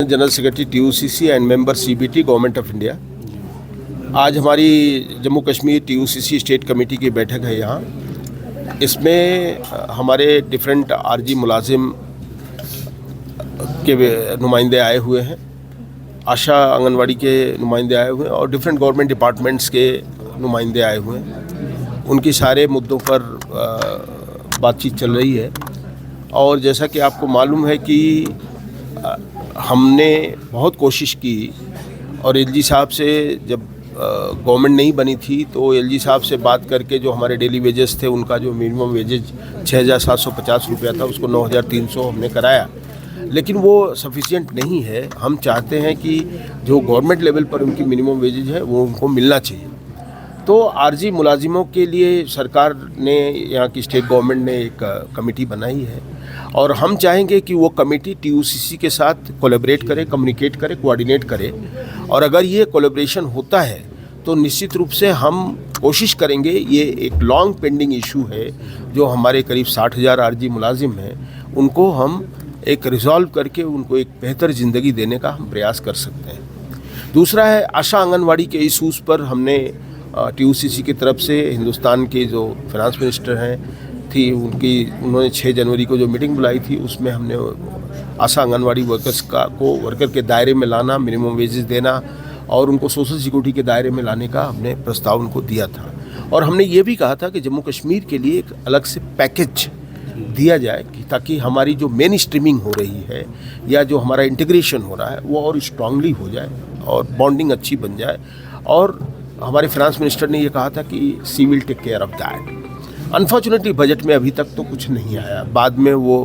General secretary TUCC and member CBT government of India. आज हमारी Jammu Kashmir TUCC state committee की बैठक है यहाँ। इसमें हमारे डिफरेंट आरजी मुलाजिम के नुमाइंदे आए हुए हैं, आशा आंगनवाड़ी के नुमाइंदे आए हुए हैं और डिफरेंट गवर्नमेंट डिपार्टमेंट्स के नुमाइंदे आए हुए हैं। उनकी सारे मुद्दों पर बातचीत चल रही है। और जैसा कि आपको मालूम है कि हमने बहुत कोशिश की और LG साहब से जब गवर्नमेंट नहीं बनी थी तो LG साहब से बात करके जो हमारे डेली वेजेस थे उनका जो मिनिमम वेजेज 6,750 रुपया था उसको 9,300 हमने कराया, लेकिन वो सफिशिएंट नहीं है। हम चाहते हैं कि जो गवर्नमेंट लेवल पर उनकी मिनिमम वेजेज है वो उनको मिलना चाहिए। तो आरजी मुलाजिमों के लिए सरकार ने, यहाँ की स्टेट गवर्नमेंट ने एक कमेटी बनाई है और हम चाहेंगे कि वो कमेटी TUCC के साथ कोलैबोरेट करे, कम्युनिकेट करे, कोऑर्डिनेट करे। और अगर ये कोलैबोरेशन होता है तो निश्चित रूप से हम कोशिश करेंगे, ये एक लॉन्ग पेंडिंग इशू है जो हमारे करीब 60,000 आरजी मुलाजिम हैं, उनको हम एक रिजॉल्व करके उनको एक बेहतर ज़िंदगी देने का हम प्रयास कर सकते हैं। दूसरा है आशा आंगनवाड़ी के इशूज़ पर हमने TUCC की तरफ से हिंदुस्तान के जो फाइनेंस मिनिस्टर हैं उन्होंने 6 जनवरी को जो मीटिंग बुलाई थी उसमें हमने आशा आंगनवाड़ी वर्कर्स को वर्कर के दायरे में लाना, मिनिमम वेजेस देना और उनको सोशल सिक्योरिटी के दायरे में लाने का हमने प्रस्ताव उनको दिया था। और हमने ये भी कहा था कि जम्मू कश्मीर के लिए एक अलग से पैकेज दिया जाए कि ताकि हमारी जो मेन स्ट्रीमिंग हो रही है या जो हमारा इंटीग्रेशन हो रहा है वो और स्ट्रांगली हो जाए और बॉन्डिंग अच्छी बन जाए। और हमारे फाइनेंस मिनिस्टर ने ये कहा था कि she will take care of that. Unfortunately budget में अभी तक तो कुछ नहीं आया, बाद में वो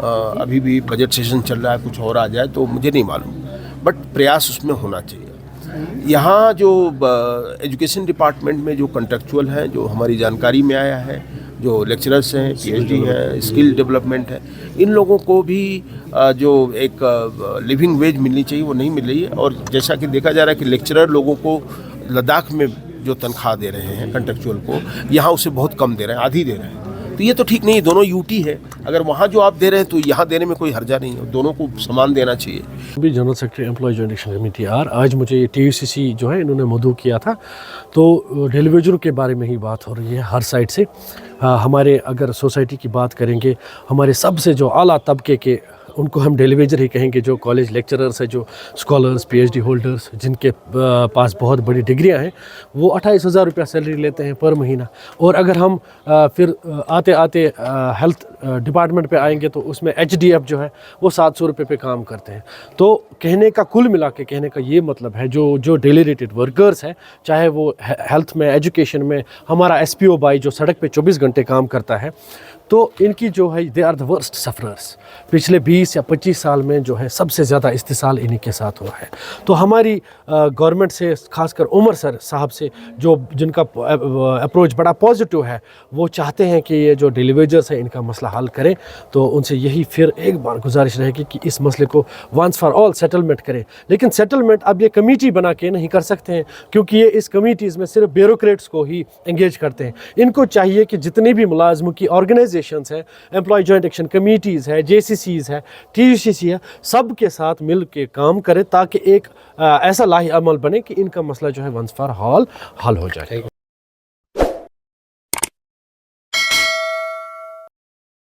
अभी भी बजट सेशन चल रहा है, कुछ और आ जाए तो मुझे नहीं मालूम, बट प्रयास उसमें होना चाहिए। यहाँ जो एजुकेशन डिपार्टमेंट में जो कंट्रेक्चुअल हैं, जो हमारी जानकारी में आया है, जो लेक्चरर्स हैं, PhD हैं, स्किल डेवलपमेंट है, इन लोगों को भी जो एक लिविंग वेज मिलनी चाहिए वो नहीं मिल रही है। और जैसा कि देखा जा रहा है कि लेक्चरर लोगों को लद्दाख में जो तनख्वाह दे रहे हैं कंट्रेक्चुअल को, यहाँ उसे बहुत कम दे रहे हैं, आधी दे रहे हैं। तो ये तो ठीक नहीं है, दोनों यूटी है। अगर वहाँ जो आप दे रहे हैं तो यहाँ देने में कोई हर्जा नहीं है, दोनों को समान देना चाहिए। अभी general secretary employ joint action committee आज मुझे TUCC जो है इन्होंने मदऊ किया था, तो डेली वेजरों के बारे में ही बात हो रही है हर साइड से। हमारे अगर सोसाइटी की बात करेंगे, हमारे सबसे जो आला तबके के उनको हम डेली वेजर ही कहेंगे, जो कॉलेज लेक्चरर्स हैं, जो स्कॉलर्स, PhD होल्डर्स जिनके पास बहुत बड़ी डिग्रियां हैं, वो 28,000 रुपया सैलरी लेते हैं पर महीना। और अगर हम फिर आते आते हेल्थ डिपार्टमेंट पे आएंगे तो उसमें HDF जो है वो 700 रुपये पे काम करते हैं। तो कहने का कुल मिला के कहने का ये मतलब है, जो डेली रेटेड वर्कर्स हैं, चाहे वो हेल्थ में, एजुकेशन में, हमारा SPO भाई जो सड़क पे 24 घंटे काम करता है, तो इनकी जो है they are the worst sufferers. पिछले 20 या 25 साल में जो है सबसे ज़्यादा इस्तेसाल इन्हीं के साथ हुआ है। तो हमारी गवर्नमेंट से, खासकर उमर सर साहब से, जिनका अप्रोच बड़ा पॉजिटिव है, वो चाहते हैं कि ये जो डेली वेजर्स हैं इनका मसला हल करें। तो उनसे यही फिर एक बार गुजारिश रहेगी कि इस मसले को वंस फॉर ऑल सेटलमेंट करें। लेकिन सेटलमेंट अब ये कमेटी बना के नहीं कर सकते हैं, क्योंकि ये इस कमेटीज़ में सिर्फ ब्यूरोक्रेट्स को ही एंगेज करते हैं। इनको चाहिए कि जितनी भी मुलाजमों की ऑर्गेनाइजेशंस है, एम्प्लॉय जॉइंट एक्शन कमेटीज़ है, JCCs है, TUCC है, सब के साथ मिल के काम करें ताकि एक ऐसा लाही अमल बने कि इनका मसला जो है वंस फॉर ऑल हल हो जाए।